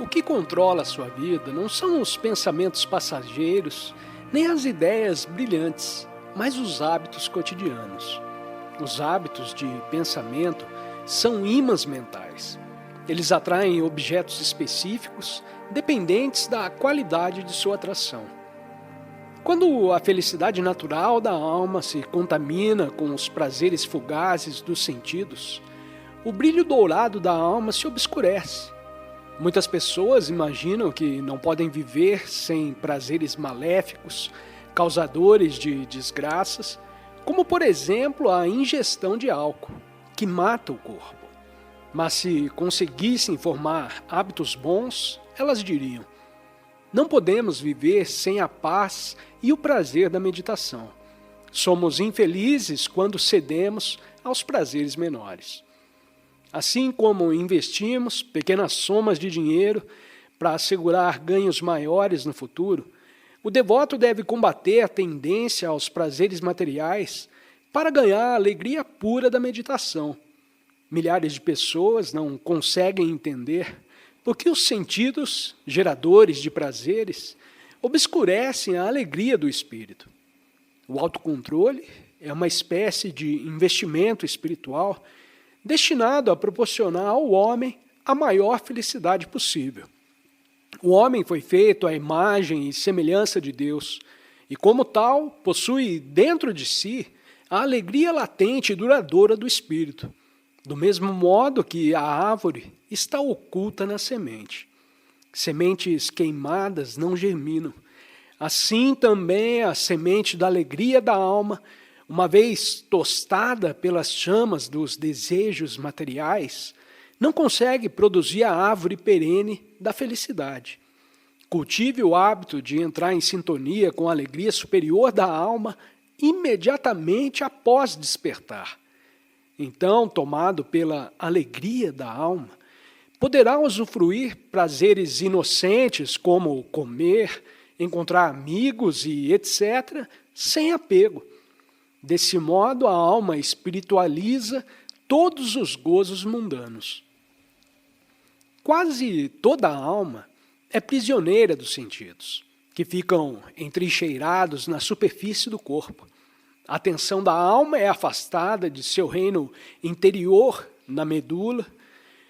O que controla a sua vida não são os pensamentos passageiros, nem as ideias brilhantes, mas os hábitos cotidianos. Os hábitos de pensamento são ímãs mentais. Eles atraem objetos específicos, dependentes da qualidade de sua atração. Quando a felicidade natural da alma se contamina com os prazeres fugazes dos sentidos, o brilho dourado da alma se obscurece. Muitas pessoas imaginam que não podem viver sem prazeres maléficos, causadores de desgraças, como por exemplo a ingestão de álcool, que mata o corpo. Mas se conseguissem formar hábitos bons, elas diriam: não podemos viver sem a paz e o prazer da meditação. Somos infelizes quando cedemos aos prazeres menores. Assim como investimos pequenas somas de dinheiro para assegurar ganhos maiores no futuro, o devoto deve combater a tendência aos prazeres materiais para ganhar a alegria pura da meditação. Milhares de pessoas não conseguem entender porque os sentidos, geradores de prazeres, obscurecem a alegria do espírito. O autocontrole é uma espécie de investimento espiritual destinado a proporcionar ao homem a maior felicidade possível. O homem foi feito à imagem e semelhança de Deus, e como tal, possui dentro de si a alegria latente e duradoura do espírito, do mesmo modo que a árvore está oculta na semente. Sementes queimadas não germinam. Assim também a semente da alegria da alma, uma vez tostada pelas chamas dos desejos materiais, não consegue produzir a árvore perene da felicidade. Cultive o hábito de entrar em sintonia com a alegria superior da alma imediatamente após despertar. Então, tomado pela alegria da alma, poderá usufruir prazeres inocentes como comer, encontrar amigos e etc., sem apego. Desse modo, a alma espiritualiza todos os gozos mundanos. Quase toda a alma é prisioneira dos sentidos, que ficam entrincheirados na superfície do corpo. A atenção da alma é afastada de seu reino interior, na medula,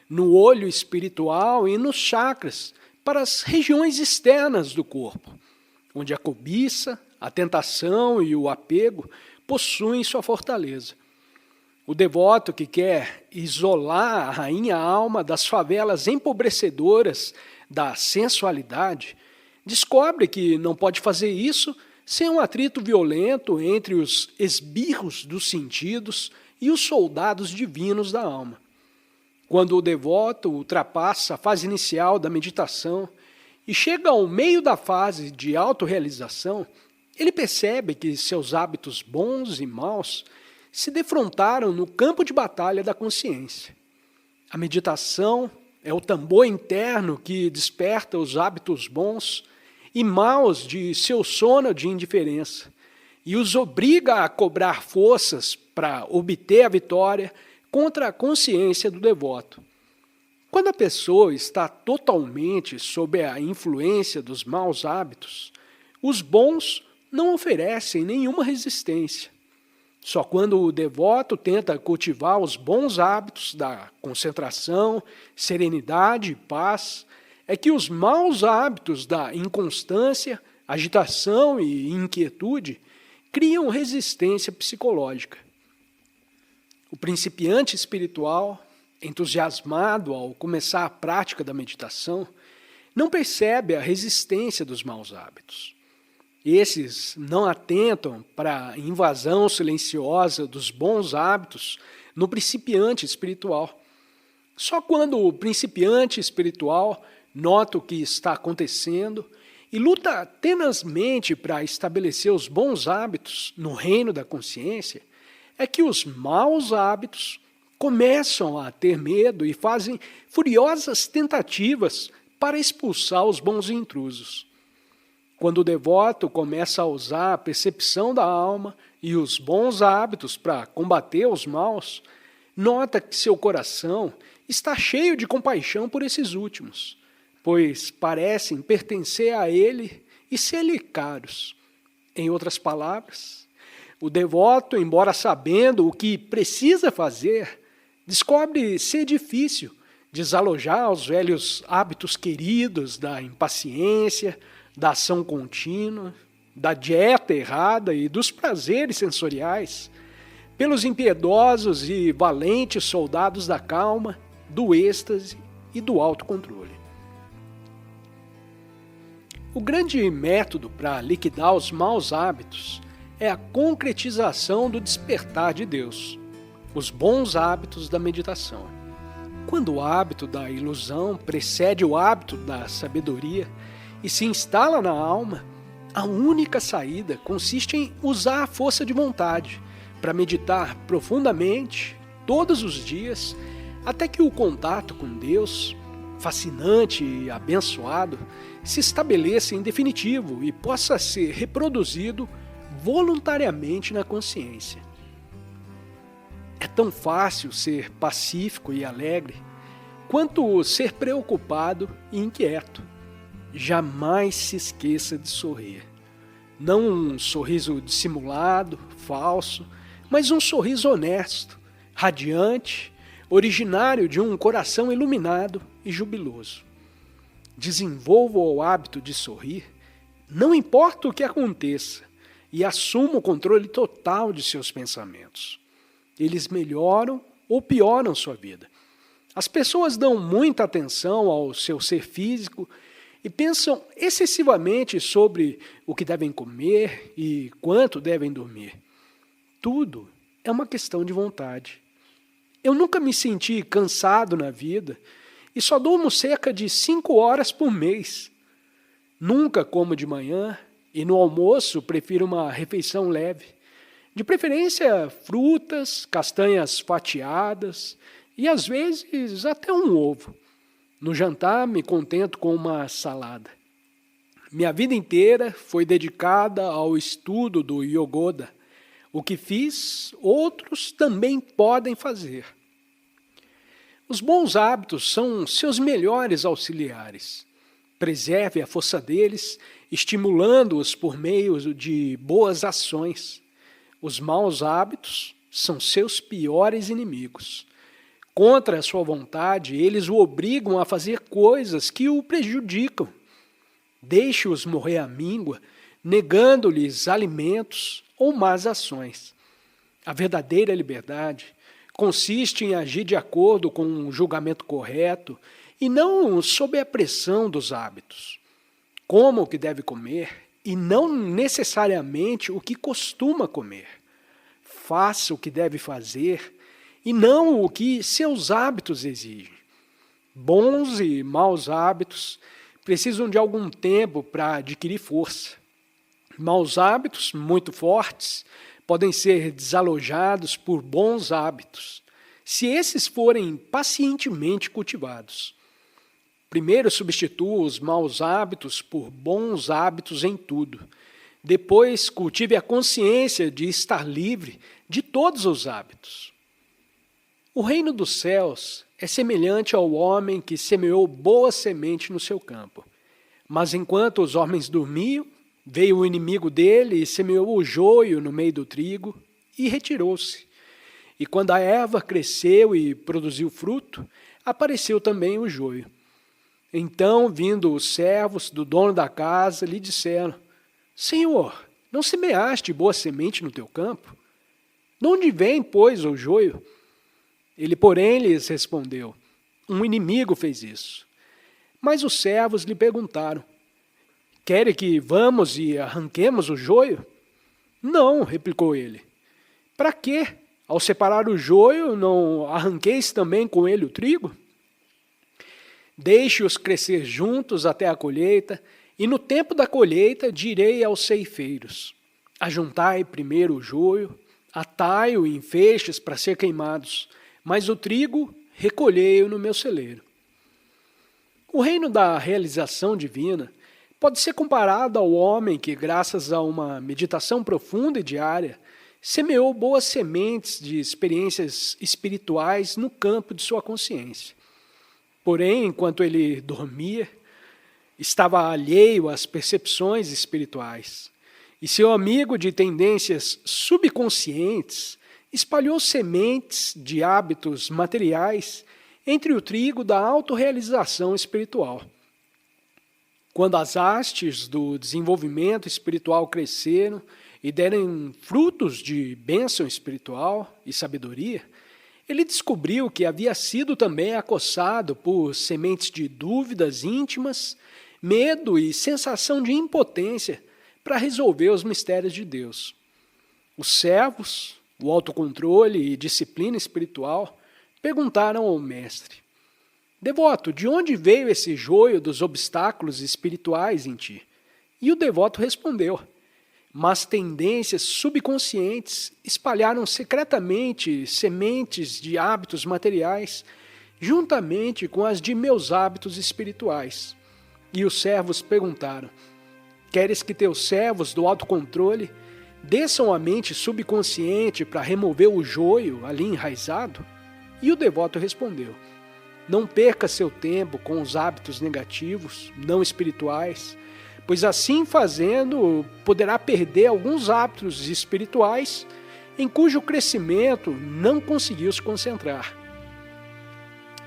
no olho espiritual e nos chakras, para as regiões externas do corpo, onde a cobiça, a tentação e o apego possuem sua fortaleza. O devoto que quer isolar a rainha alma das favelas empobrecedoras da sensualidade, descobre que não pode fazer isso sem um atrito violento entre os esbirros dos sentidos e os soldados divinos da alma. Quando o devoto ultrapassa a fase inicial da meditação e chega ao meio da fase de autorrealização, ele percebe que seus hábitos bons e maus se defrontaram no campo de batalha da consciência. A meditação é o tambor interno que desperta os hábitos bons e maus de seu sono de indiferença e os obriga a cobrar forças para obter a vitória contra a consciência do devoto. Quando a pessoa está totalmente sob a influência dos maus hábitos, os bons não oferecem nenhuma resistência. Só quando o devoto tenta cultivar os bons hábitos da concentração, serenidade e paz, é que os maus hábitos da inconstância, agitação e inquietude criam resistência psicológica. O principiante espiritual, entusiasmado ao começar a prática da meditação, não percebe a resistência dos maus hábitos. Esses não atentam para a invasão silenciosa dos bons hábitos no principiante espiritual. Só quando o principiante espiritual nota o que está acontecendo e luta tenazmente para estabelecer os bons hábitos no reino da consciência, é que os maus hábitos começam a ter medo e fazem furiosas tentativas para expulsar os bons intrusos. Quando o devoto começa a usar a percepção da alma e os bons hábitos para combater os maus, nota que seu coração está cheio de compaixão por esses últimos. pois parecem pertencer a ele e ser-lhe caros. Em outras palavras, o devoto, embora sabendo o que precisa fazer, descobre ser difícil desalojar os velhos hábitos queridos da impaciência, da ação contínua, da dieta errada e dos prazeres sensoriais, pelos impiedosos e valentes soldados da calma, do êxtase e do autocontrole. O grande método para liquidar os maus hábitos é a concretização do despertar de Deus, os bons hábitos da meditação. Quando o hábito da ilusão precede o hábito da sabedoria e se instala na alma, a única saída consiste em usar a força de vontade para meditar profundamente todos os dias até que o contato com Deus, fascinante e abençoado, se estabeleça em definitivo e possa ser reproduzido voluntariamente na consciência. É tão fácil ser pacífico e alegre quanto ser preocupado e inquieto. Jamais se esqueça de sorrir. Não um sorriso dissimulado, falso, mas um sorriso honesto, radiante, originário de um coração iluminado e jubiloso. Desenvolva o hábito de sorrir, não importa o que aconteça, e assuma o controle total de seus pensamentos. Eles melhoram ou pioram sua vida. As pessoas dão muita atenção ao seu ser físico e pensam excessivamente sobre o que devem comer e quanto devem dormir. Tudo é uma questão de vontade. Eu nunca me senti cansado na vida e só durmo cerca de 5 horas por mês. Nunca como de manhã e no almoço prefiro uma refeição leve. De preferência, frutas, castanhas fatiadas e, às vezes, até um ovo. No jantar, me contento com uma salada. Minha vida inteira foi dedicada ao estudo do Yogoda. O que fiz, outros também podem fazer. Os bons hábitos são seus melhores auxiliares. Preserve a força deles, estimulando-os por meio de boas ações. Os maus hábitos são seus piores inimigos. Contra a sua vontade, eles o obrigam a fazer coisas que o prejudicam. Deixe-os morrer à míngua, negando-lhes alimentos ou más ações. A verdadeira liberdade consiste em agir de acordo com um julgamento correto e não sob a pressão dos hábitos. Coma o que deve comer e não necessariamente o que costuma comer. Faça o que deve fazer e não o que seus hábitos exigem. Bons e maus hábitos precisam de algum tempo para adquirir força. Maus hábitos, muito fortes, podem ser desalojados por bons hábitos, se esses forem pacientemente cultivados. Primeiro substitua os maus hábitos por bons hábitos em tudo. Depois cultive a consciência de estar livre de todos os hábitos. O reino dos céus é semelhante ao homem que semeou boa semente no seu campo. Mas enquanto os homens dormiam, veio o inimigo dele e semeou o joio no meio do trigo e retirou-se. E quando a erva cresceu e produziu fruto, apareceu também o joio. Então, vindo os servos do dono da casa, lhe disseram: Senhor, não semeaste boa semente no teu campo? De onde vem, pois, o joio? Ele, porém, lhes respondeu: Um inimigo fez isso. Mas os servos lhe perguntaram: Quer que vamos e arranquemos o joio? Não, replicou ele. Para quê? Ao separar o joio, não arranqueis também com ele o trigo? Deixe-os crescer juntos até a colheita, e no tempo da colheita direi aos ceifeiros: Ajuntai primeiro o joio, atai-o em feixes para ser queimados, mas o trigo recolhei-o no meu celeiro. O reino da realização divina pode ser comparado ao homem que, graças a uma meditação profunda e diária, semeou boas sementes de experiências espirituais no campo de sua consciência. Porém, enquanto ele dormia, estava alheio às percepções espirituais, e seu amigo de tendências subconscientes espalhou sementes de hábitos materiais entre o trigo da autorrealização espiritual. Quando as hastes do desenvolvimento espiritual cresceram e deram frutos de bênção espiritual e sabedoria, ele descobriu que havia sido também acossado por sementes de dúvidas íntimas, medo e sensação de impotência para resolver os mistérios de Deus. Os servos, o autocontrole e disciplina espiritual perguntaram ao mestre: devoto, de onde veio esse joio dos obstáculos espirituais em ti? E o devoto respondeu: mas tendências subconscientes espalharam secretamente sementes de hábitos materiais, juntamente com as de meus hábitos espirituais. E os servos perguntaram: queres que teus servos do autocontrole desçam a mente subconsciente para remover o joio ali enraizado? E o devoto respondeu: não perca seu tempo com os hábitos negativos, não espirituais, pois assim fazendo poderá perder alguns hábitos espirituais em cujo crescimento não conseguiu se concentrar.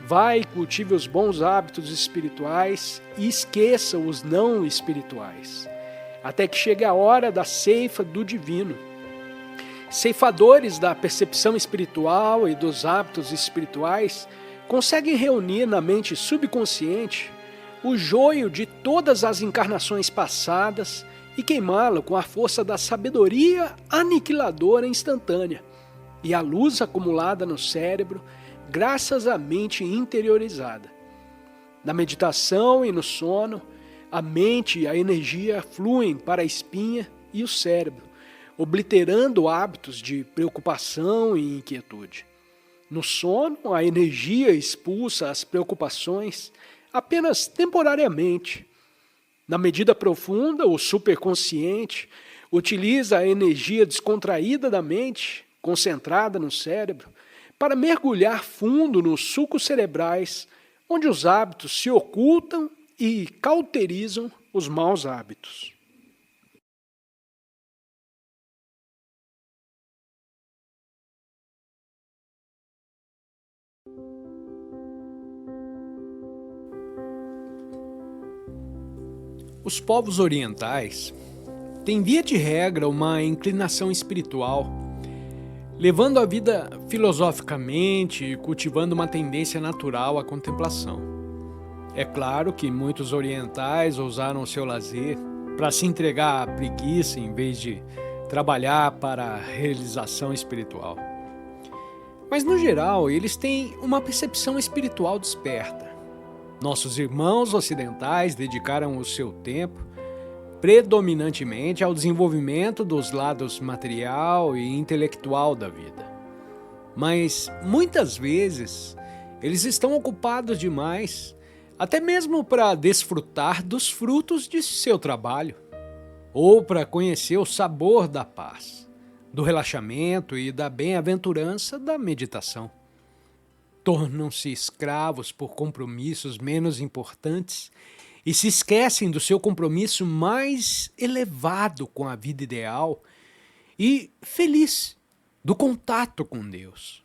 Vai e cultive os bons hábitos espirituais e esqueça os não espirituais, até que chegue a hora da ceifa do divino. Ceifadores da percepção espiritual e dos hábitos espirituais conseguem reunir na mente subconsciente o joio de todas as encarnações passadas e queimá-lo com a força da sabedoria aniquiladora instantânea e a luz acumulada no cérebro graças à mente interiorizada. Na meditação e no sono, a mente e a energia fluem para a espinha e o cérebro, obliterando hábitos de preocupação e inquietude. No sono, a energia expulsa as preocupações apenas temporariamente. Na medida profunda, o superconsciente utiliza a energia descontraída da mente, concentrada no cérebro, para mergulhar fundo nos sulcos cerebrais, onde os hábitos se ocultam e cauterizam os maus hábitos. Os povos orientais têm, via de regra, uma inclinação espiritual, levando a vida filosoficamente e cultivando uma tendência natural à contemplação. É claro que muitos orientais usaram o seu lazer para se entregar à preguiça em vez de trabalhar para a realização espiritual. Mas, no geral, eles têm uma percepção espiritual desperta. Nossos irmãos ocidentais dedicaram o seu tempo predominantemente ao desenvolvimento dos lados material e intelectual da vida. Mas, muitas vezes, eles estão ocupados demais, até mesmo para desfrutar dos frutos de seu trabalho, ou para conhecer o sabor da paz, do relaxamento e da bem-aventurança da meditação. Tornam-se escravos por compromissos menos importantes e se esquecem do seu compromisso mais elevado com a vida ideal e feliz do contato com Deus.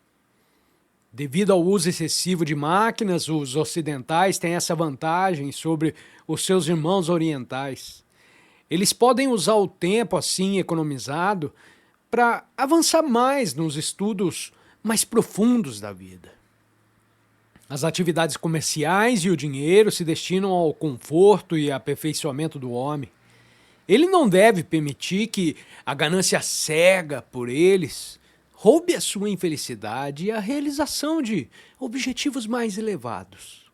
Devido ao uso excessivo de máquinas, os ocidentais têm essa vantagem sobre os seus irmãos orientais. Eles podem usar o tempo assim economizado para avançar mais nos estudos mais profundos da vida. As atividades comerciais e o dinheiro se destinam ao conforto e aperfeiçoamento do homem. Ele não deve permitir que a ganância cega por eles roube a sua infelicidade e a realização de objetivos mais elevados.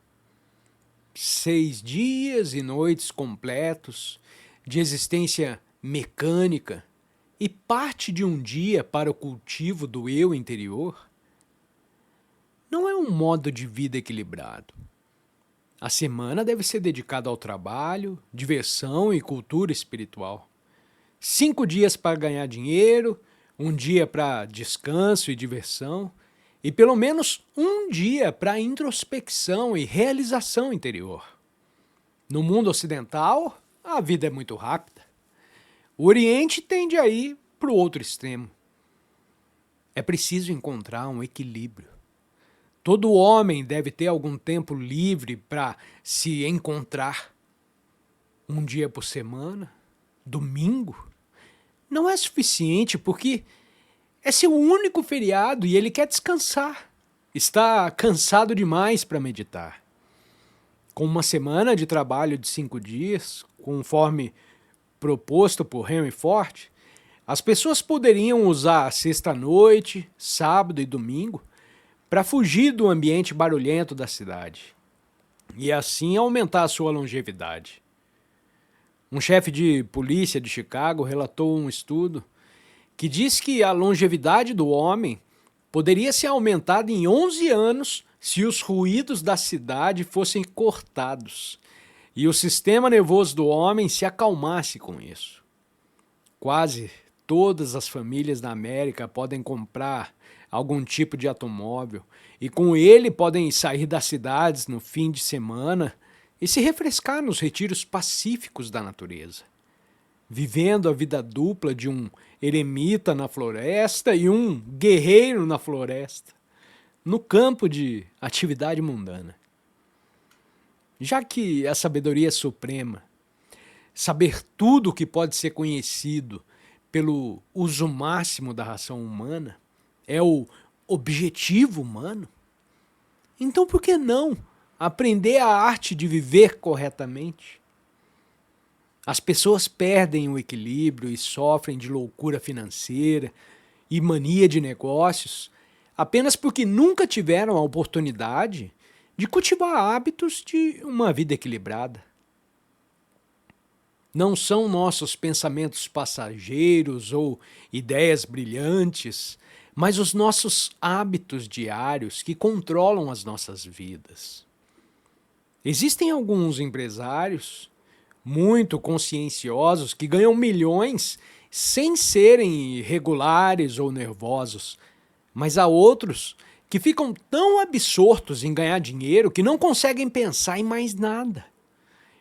6 dias e noites completos de existência mecânica e parte de um dia para o cultivo do eu interior não é um modo de vida equilibrado. A semana deve ser dedicada ao trabalho, diversão e cultura espiritual. 5 dias para ganhar dinheiro, 1 dia para descanso e diversão, e pelo menos 1 dia para introspecção e realização interior. No mundo ocidental, a vida é muito rápida. O Oriente tende a ir para o outro extremo. É preciso encontrar um equilíbrio. Todo homem deve ter algum tempo livre para se encontrar. Um dia por semana, domingo, não é suficiente porque é seu único feriado e ele quer descansar. Está cansado demais para meditar. Com uma semana de trabalho de 5 dias, conforme proposto por Henry Ford, as pessoas poderiam usar a sexta-noite, sábado e domingo para fugir do ambiente barulhento da cidade e assim aumentar a sua longevidade. Um chefe de polícia de Chicago relatou um estudo que diz que a longevidade do homem poderia ser aumentada em 11 anos se os ruídos da cidade fossem cortados e o sistema nervoso do homem se acalmasse com isso. Quase todas as famílias da América podem comprar algum tipo de automóvel e com ele podem sair das cidades no fim de semana e se refrescar nos retiros pacíficos da natureza, vivendo a vida dupla de um eremita na floresta e um guerreiro na floresta, no campo de atividade mundana. Já que a sabedoria suprema, saber tudo o que pode ser conhecido pelo uso máximo da ração humana, é o objetivo humano, então por que não aprender a arte de viver corretamente? As pessoas perdem o equilíbrio e sofrem de loucura financeira e mania de negócios apenas porque nunca tiveram a oportunidade de cultivar hábitos de uma vida equilibrada. Não são nossos pensamentos passageiros ou ideias brilhantes, mas os nossos hábitos diários que controlam as nossas vidas. Existem alguns empresários muito conscienciosos que ganham milhões sem serem irregulares ou nervosos, mas há outros que ficam tão absortos em ganhar dinheiro que não conseguem pensar em mais nada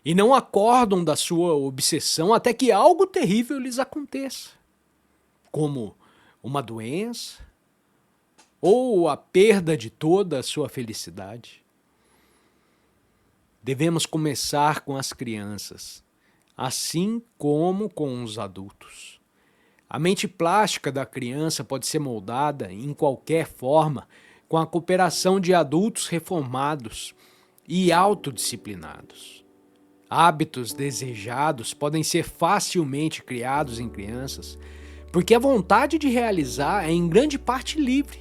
e não acordam da sua obsessão até que algo terrível lhes aconteça, como uma doença ou a perda de toda a sua felicidade. Devemos começar com as crianças, assim como com os adultos. A mente plástica da criança pode ser moldada em qualquer forma com a cooperação de adultos reformados e autodisciplinados. Hábitos desejados podem ser facilmente criados em crianças, porque a vontade de realizar é em grande parte livre,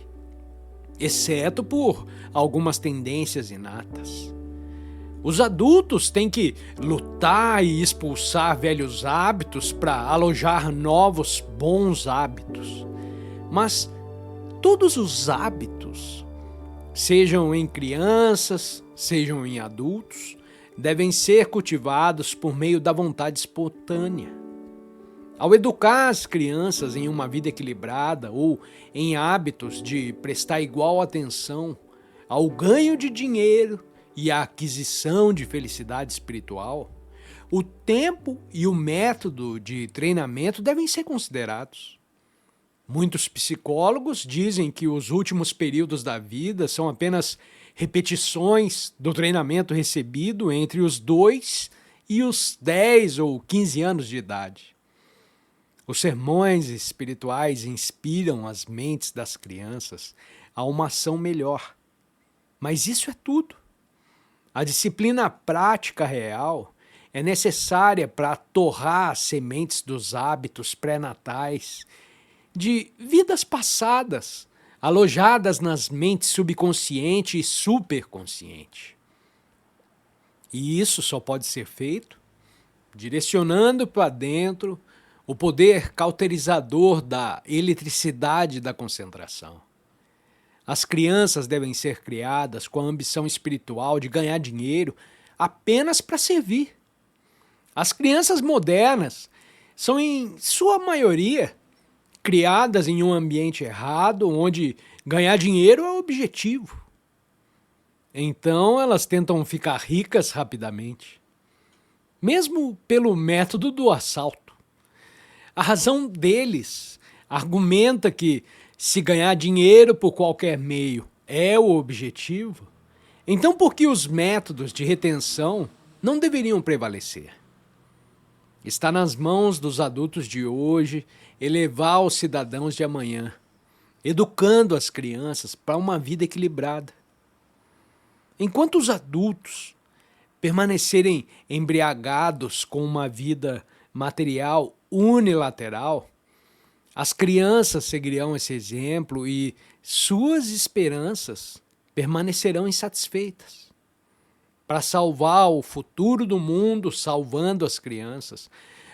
exceto por algumas tendências inatas. Os adultos têm que lutar e expulsar velhos hábitos para alojar novos bons hábitos. Mas todos os hábitos, sejam em crianças, sejam em adultos, devem ser cultivados por meio da vontade espontânea. Ao educar as crianças em uma vida equilibrada ou em hábitos de prestar igual atenção ao ganho de dinheiro e à aquisição de felicidade espiritual, o tempo e o método de treinamento devem ser considerados. Muitos psicólogos dizem que os últimos períodos da vida são apenas repetições do treinamento recebido entre os 2 e os 10 ou 15 anos de idade. Os sermões espirituais inspiram as mentes das crianças a uma ação melhor. Mas isso é tudo. A disciplina prática real é necessária para torrar as sementes dos hábitos pré-natais de vidas passadas, alojadas nas mentes subconsciente e superconsciente. E isso só pode ser feito direcionando para dentro o poder cauterizador da eletricidade da concentração. As crianças devem ser criadas com a ambição espiritual de ganhar dinheiro apenas para servir. As crianças modernas são, em sua maioria, criadas em um ambiente errado, onde ganhar dinheiro é o objetivo. Então elas tentam ficar ricas rapidamente. mesmo pelo método do assalto. A razão deles argumenta que, se ganhar dinheiro por qualquer meio é o objetivo, então por que os métodos de retenção não deveriam prevalecer? Está nas mãos dos adultos de hoje elevar os cidadãos de amanhã, educando as crianças para uma vida equilibrada. Enquanto os adultos permanecerem embriagados com uma vida material unilateral, as crianças seguirão esse exemplo e suas esperanças permanecerão insatisfeitas. Para salvar o futuro do mundo, salvando as crianças,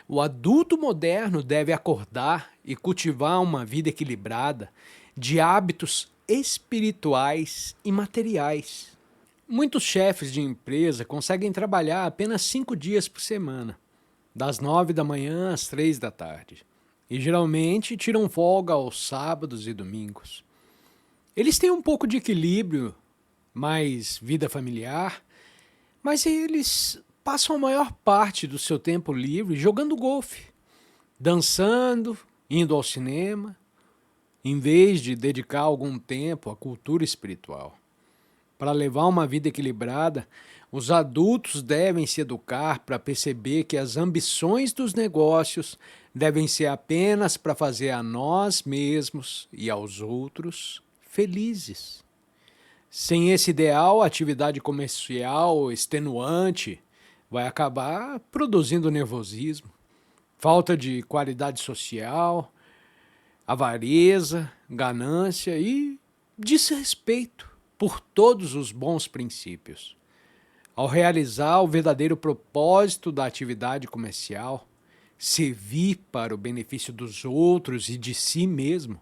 o adulto moderno deve acordar e cultivar uma vida equilibrada de hábitos espirituais e materiais. Muitos chefes de empresa conseguem trabalhar apenas 5 dias por semana, das 9 da manhã às 3 da tarde, e geralmente tiram folga aos sábados e domingos. Eles têm um pouco de equilíbrio, mais vida familiar, mas eles passam a maior parte do seu tempo livre jogando golfe, dançando, indo ao cinema, em vez de dedicar algum tempo à cultura espiritual. Para levar uma vida equilibrada, os adultos devem se educar para perceber que as ambições dos negócios devem ser apenas para fazer a nós mesmos e aos outros felizes. Sem esse ideal, a atividade comercial extenuante vai acabar produzindo nervosismo, falta de qualidade social, avareza, ganância e desrespeito por todos os bons princípios. Ao realizar o verdadeiro propósito da atividade comercial, servir para o benefício dos outros e de si mesmo,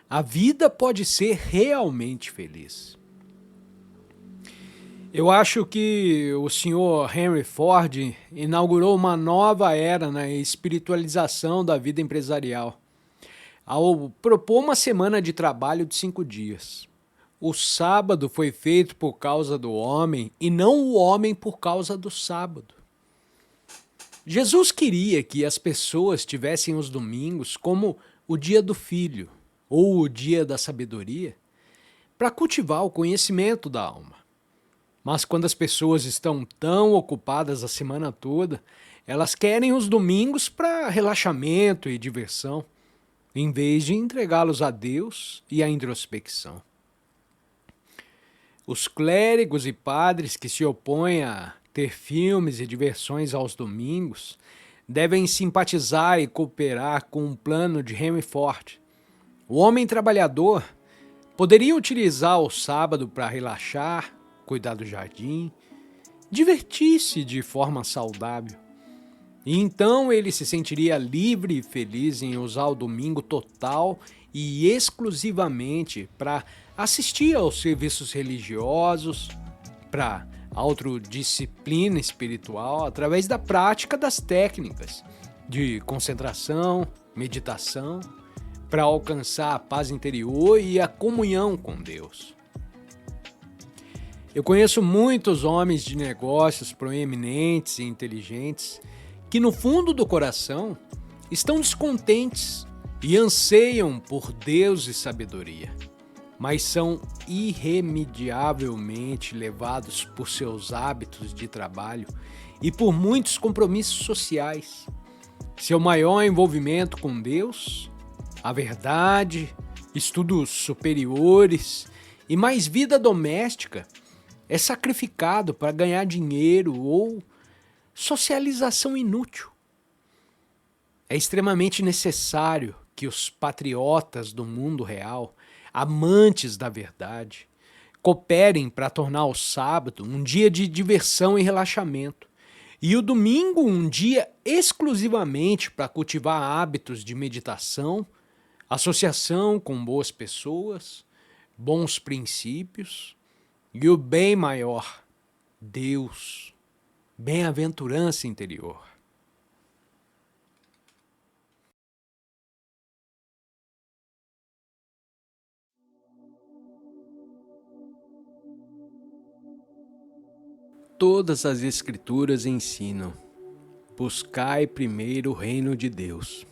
a vida pode ser realmente feliz. Eu acho que o senhor Henry Ford inaugurou uma nova era na espiritualização da vida empresarial, ao propor uma semana de trabalho de 5 dias. O sábado foi feito por causa do homem e não o homem por causa do sábado. Jesus queria que as pessoas tivessem os domingos como o dia do filho ou o dia da sabedoria, para cultivar o conhecimento da alma. Mas quando as pessoas estão tão ocupadas a semana toda, elas querem os domingos para relaxamento e diversão, em vez de entregá-los a Deus e à introspecção. Os clérigos e padres que se opõem a ter filmes e diversões aos domingos devem simpatizar e cooperar com um plano de Henry Ford. O homem trabalhador poderia utilizar o sábado para relaxar, cuidar do jardim, divertir-se de forma saudável. E então ele se sentiria livre e feliz em usar o domingo total e exclusivamente para assistir aos serviços religiosos, para autodisciplina espiritual através da prática das técnicas de concentração, meditação, para alcançar a paz interior e a comunhão com Deus. Eu conheço muitos homens de negócios proeminentes e inteligentes que no fundo do coração estão descontentes e anseiam por Deus e sabedoria, mas são irremediavelmente levados por seus hábitos de trabalho e por muitos compromissos sociais. Seu maior envolvimento com Deus, a verdade, estudos superiores e mais vida doméstica é sacrificado para ganhar dinheiro ou socialização inútil. É extremamente necessário que os patriotas do mundo real, amantes da verdade, cooperem para tornar o sábado um dia de diversão e relaxamento, e o domingo um dia exclusivamente para cultivar hábitos de meditação, associação com boas pessoas, bons princípios e o bem maior, Deus, bem-aventurança interior. Todas as escrituras ensinam: Buscai primeiro o reino de Deus.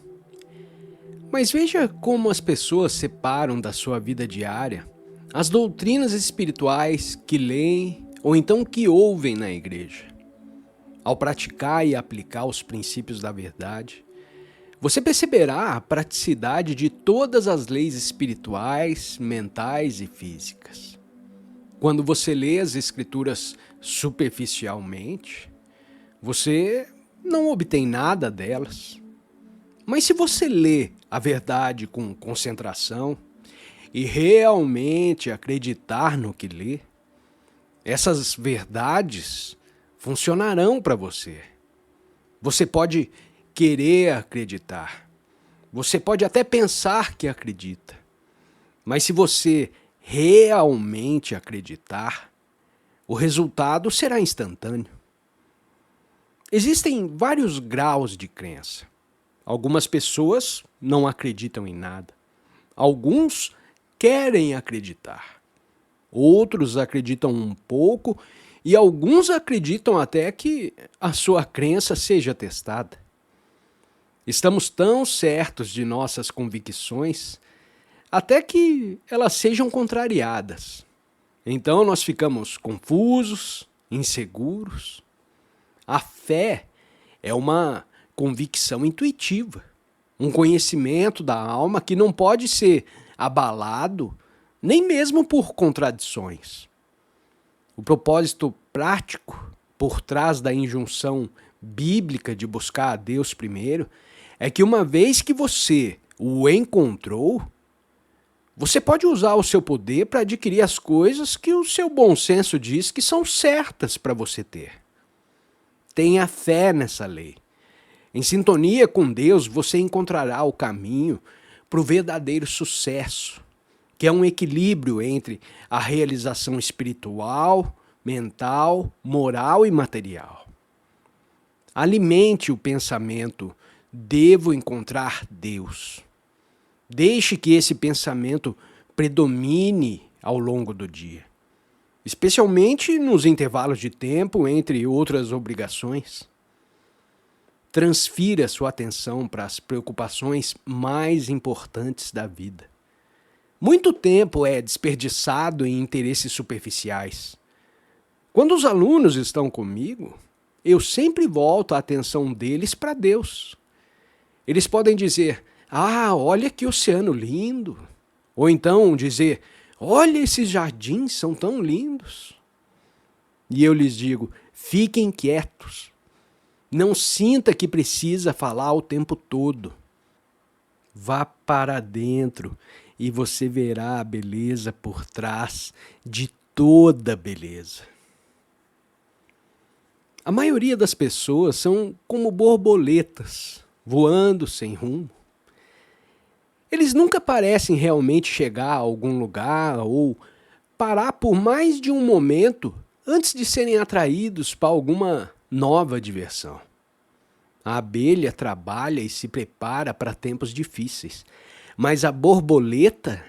Mas veja como as pessoas separam da sua vida diária as doutrinas espirituais que leem ou então que ouvem na igreja. Ao praticar e aplicar os princípios da verdade, você perceberá a praticidade de todas as leis espirituais, mentais e físicas. Quando você lê as escrituras superficialmente, você não obtém nada delas. Mas se você lê a verdade com concentração e realmente acreditar no que lê, essas verdades funcionarão para você. Você pode querer acreditar. Você pode até pensar que acredita. Mas se você realmente acreditar, o resultado será instantâneo. Existem vários graus de crença. Algumas pessoas não acreditam em nada. Alguns querem acreditar. Outros acreditam um pouco e alguns acreditam até que a sua crença seja testada. Estamos tão certos de nossas convicções até que elas sejam contrariadas. Então nós ficamos confusos, inseguros. A fé é uma convicção intuitiva, um conhecimento da alma que não pode ser abalado nem mesmo por contradições. O propósito prático por trás da injunção bíblica de buscar a Deus primeiro é que uma vez que você o encontrou, você pode usar o seu poder para adquirir as coisas que o seu bom senso diz que são certas para você ter. Tenha fé nessa lei. Em sintonia com Deus, você encontrará o caminho para o verdadeiro sucesso, que é um equilíbrio entre a realização espiritual, mental, moral e material. Alimente o pensamento: devo encontrar Deus. Deixe que esse pensamento predomine ao longo do dia, especialmente nos intervalos de tempo entre outras obrigações. Transfira sua atenção para as preocupações mais importantes da vida. Muito tempo é desperdiçado em interesses superficiais. Quando os alunos estão comigo, eu sempre volto a atenção deles para Deus. Eles podem dizer: "Ah, olha que oceano lindo!" Ou então dizer: "Olha, esses jardins são tão lindos!" E eu lhes digo: fiquem quietos. Não sinta que precisa falar o tempo todo. Vá para dentro e você verá a beleza por trás de toda beleza. A maioria das pessoas são como borboletas, voando sem rumo. Eles nunca parecem realmente chegar a algum lugar ou parar por mais de um momento antes de serem atraídos para alguma nova diversão. A abelha trabalha e se prepara para tempos difíceis, mas a borboleta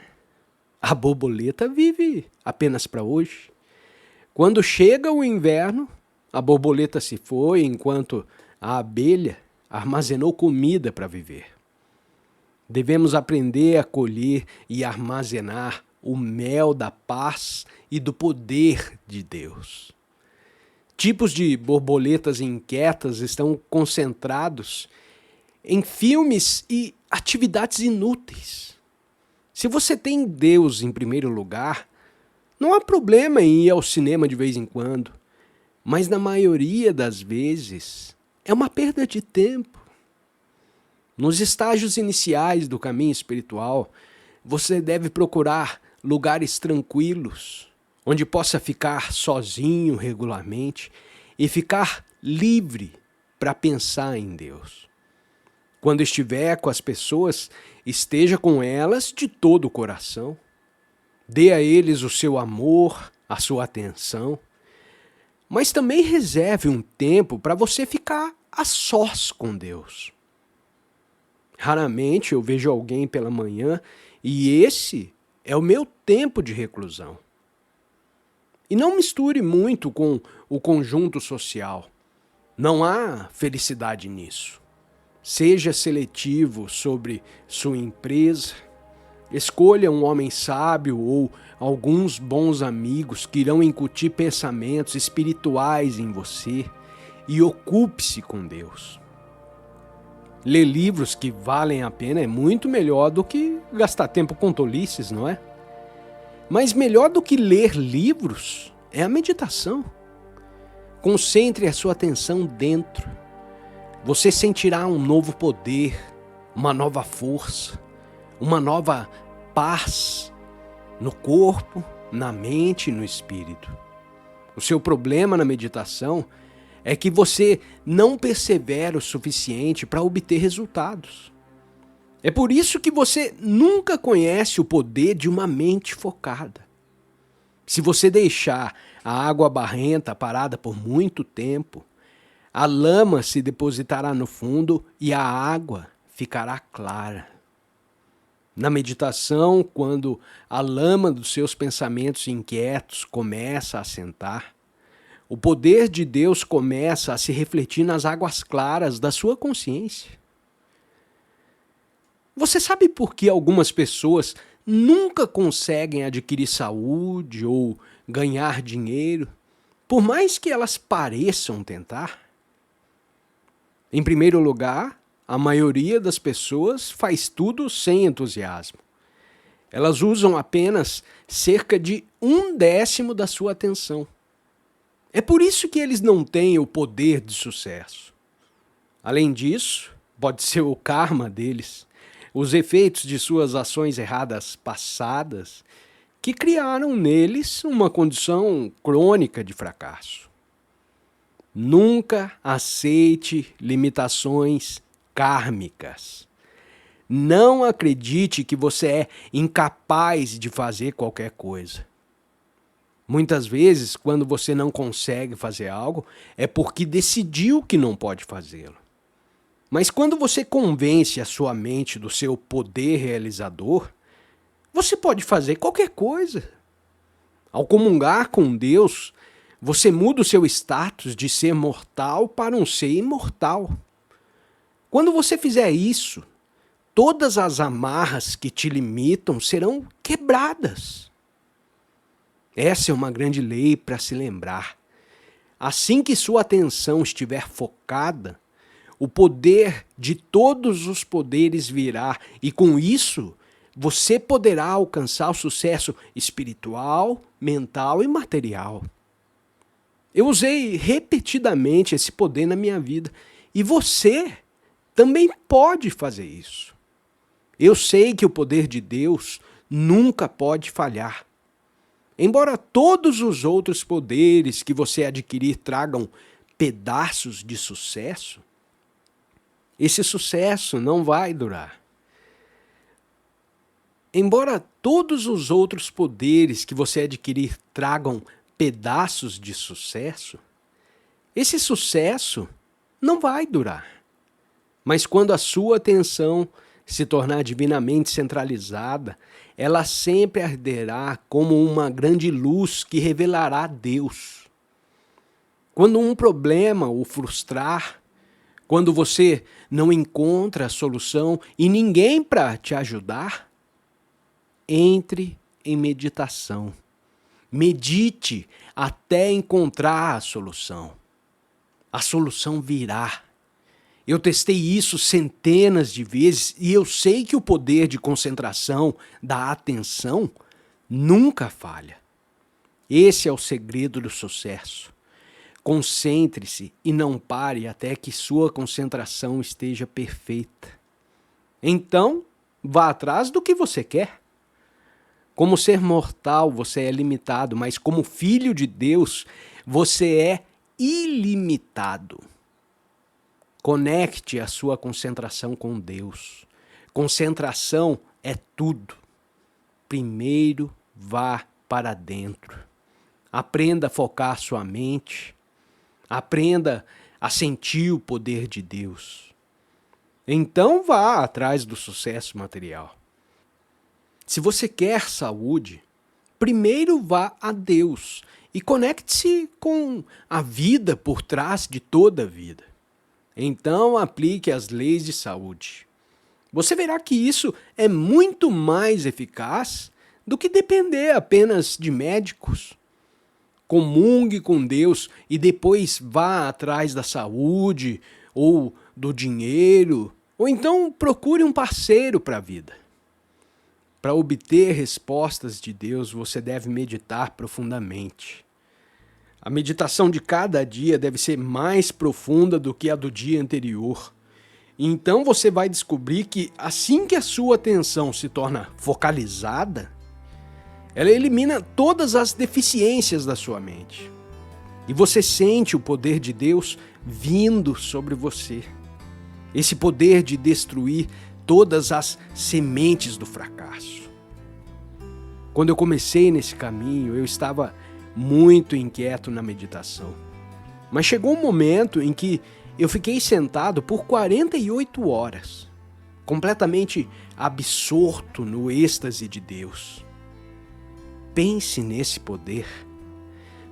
vive apenas para hoje. Quando chega o inverno, a borboleta se foi enquanto a abelha armazenou comida para viver. Devemos aprender a colher e armazenar o mel da paz e do poder de Deus. Tipos de borboletas inquietas estão concentrados em filmes e atividades inúteis. Se você tem Deus em primeiro lugar, não há problema em ir ao cinema de vez em quando, mas na maioria das vezes é uma perda de tempo. Nos estágios iniciais do caminho espiritual, você deve procurar lugares tranquilos, onde possa ficar sozinho regularmente e ficar livre para pensar em Deus. Quando estiver com as pessoas, esteja com elas de todo o coração. Dê a eles o seu amor, a sua atenção, mas também reserve um tempo para você ficar a sós com Deus. Raramente eu vejo alguém pela manhã e esse é o meu tempo de reclusão. E não misture muito com o conjunto social. Não há felicidade nisso. Seja seletivo sobre sua empresa. Escolha um homem sábio ou alguns bons amigos que irão incutir pensamentos espirituais em você e ocupe-se com Deus. Ler livros que valem a pena é muito melhor do que gastar tempo com tolices, não é? Mas melhor do que ler livros é a meditação. Concentre a sua atenção dentro. Você sentirá um novo poder, uma nova força, uma nova paz no corpo, na mente e no espírito. O seu problema na meditação é que você não persevera o suficiente para obter resultados. É por isso que você nunca conhece o poder de uma mente focada. Se você deixar a água barrenta parada por muito tempo, a lama se depositará no fundo e a água ficará clara. Na meditação, quando a lama dos seus pensamentos inquietos começa a assentar, o poder de Deus começa a se refletir nas águas claras da sua consciência. Você sabe por que algumas pessoas nunca conseguem adquirir saúde ou ganhar dinheiro, por mais que elas pareçam tentar? Em primeiro lugar, a maioria das pessoas faz tudo sem entusiasmo. Elas usam apenas cerca de 1/10 da sua atenção. É por isso que eles não têm o poder de sucesso. Além disso, pode ser o karma deles, os efeitos de suas ações erradas passadas, que criaram neles uma condição crônica de fracasso. Nunca aceite limitações kármicas. Não acredite que você é incapaz de fazer qualquer coisa. Muitas vezes, quando você não consegue fazer algo, é porque decidiu que não pode fazê-lo. Mas quando você convence a sua mente do seu poder realizador, você pode fazer qualquer coisa. Ao comungar com Deus, você muda o seu status de ser mortal para um ser imortal. Quando você fizer isso, todas as amarras que te limitam serão quebradas. Essa é uma grande lei para se lembrar. Assim que sua atenção estiver focada, o poder de todos os poderes virá e com isso você poderá alcançar o sucesso espiritual, mental e material. Eu usei repetidamente esse poder na minha vida e você também pode fazer isso. Eu sei que o poder de Deus nunca pode falhar. Embora todos os outros poderes que você adquirir tragam pedaços de sucesso, esse sucesso não vai durar. Embora todos os outros poderes que você adquirir tragam pedaços de sucesso, esse sucesso não vai durar. Mas quando a sua atenção se tornar divinamente centralizada, ela sempre arderá como uma grande luz que revelará Deus. Quando um problema o frustrar, quando você não encontra a solução e ninguém para te ajudar, entre em meditação. Medite até encontrar a solução. A solução virá. Eu testei isso centenas de vezes e eu sei que o poder de concentração da atenção nunca falha. Esse é o segredo do sucesso. Concentre-se e não pare até que sua concentração esteja perfeita. Então, vá atrás do que você quer. Como ser mortal, você é limitado, mas como filho de Deus, você é ilimitado. Conecte a sua concentração com Deus. Concentração é tudo. Primeiro, vá para dentro. Aprenda a focar sua mente. Aprenda a sentir o poder de Deus. Então vá atrás do sucesso material. Se você quer saúde, primeiro vá a Deus e conecte-se com a vida por trás de toda a vida. Então aplique as leis de saúde. Você verá que isso é muito mais eficaz do que depender apenas de médicos. Comungue com Deus e depois vá atrás da saúde ou do dinheiro, ou então procure um parceiro para a vida. Para obter respostas de Deus, você deve meditar profundamente. A meditação de cada dia deve ser mais profunda do que a do dia anterior. Então você vai descobrir que assim que a sua atenção se torna focalizada, ela elimina todas as deficiências da sua mente. E você sente o poder de Deus vindo sobre você. Esse poder de destruir todas as sementes do fracasso. Quando eu comecei nesse caminho, eu estava muito inquieto na meditação. Mas chegou um momento em que eu fiquei sentado por 48 horas, completamente absorto no êxtase de Deus. Pense nesse poder.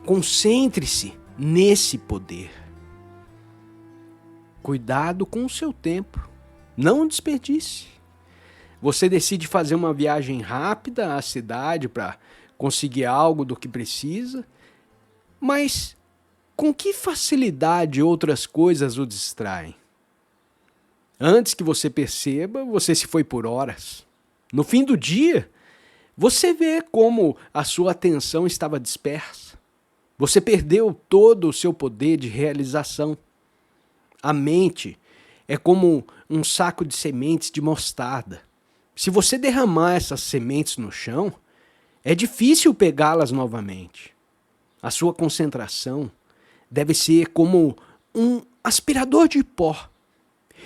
Concentre-se nesse poder. Cuidado com o seu tempo. Não desperdice. Você decide fazer uma viagem rápida à cidade para conseguir algo do que precisa, mas com que facilidade outras coisas o distraem? Antes que você perceba, você se foi por horas. No fim do dia, você vê como a sua atenção estava dispersa. Você perdeu todo o seu poder de realização. A mente é como um saco de sementes de mostarda. Se você derramar essas sementes no chão, é difícil pegá-las novamente. A sua concentração deve ser como um aspirador de pó,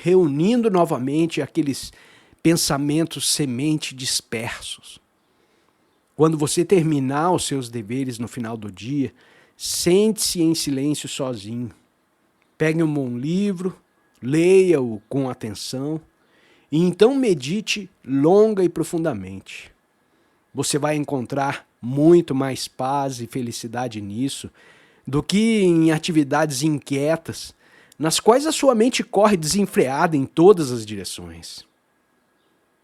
reunindo novamente aqueles pensamentos semente dispersos. Quando você terminar os seus deveres no final do dia, sente-se em silêncio sozinho. Pegue um bom livro, leia-o com atenção e então medite longa e profundamente. Você vai encontrar muito mais paz e felicidade nisso do que em atividades inquietas, nas quais a sua mente corre desenfreada em todas as direções.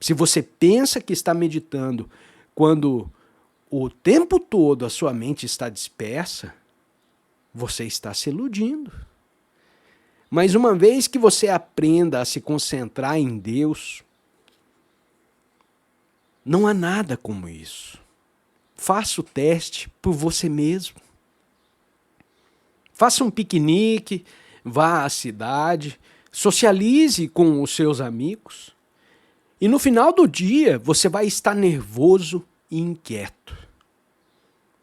Se você pensa que está meditando quando o tempo todo a sua mente está dispersa, você está se iludindo. Mas uma vez que você aprenda a se concentrar em Deus, não há nada como isso. Faça o teste por você mesmo. Faça um piquenique, vá à cidade, socialize com os seus amigos. E no final do dia, você vai estar nervoso e inquieto.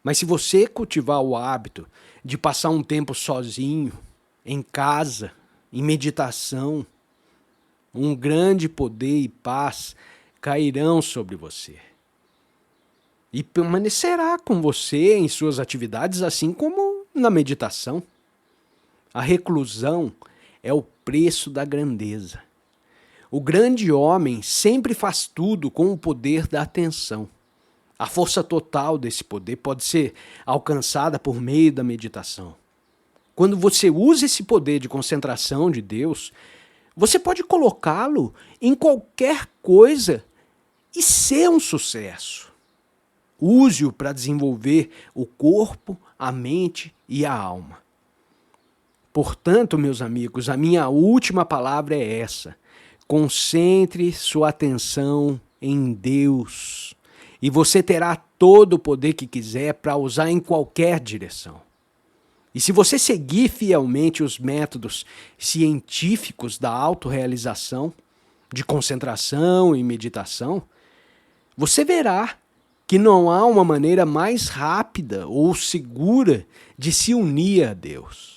Mas se você cultivar o hábito de passar um tempo sozinho, em casa, em meditação, um grande poder e paz cairão sobre você. E permanecerá com você em suas atividades, assim como na meditação. A reclusão é o preço da grandeza. O grande homem sempre faz tudo com o poder da atenção. A força total desse poder pode ser alcançada por meio da meditação. Quando você usa esse poder de concentração de Deus, você pode colocá-lo em qualquer coisa e ser um sucesso. Use-o para desenvolver o corpo, a mente e a alma. Portanto, meus amigos, a minha última palavra é essa. Concentre sua atenção em Deus e você terá todo o poder que quiser para usar em qualquer direção. E se você seguir fielmente os métodos científicos da autorrealização, de concentração e meditação, você verá que não há uma maneira mais rápida ou segura de se unir a Deus.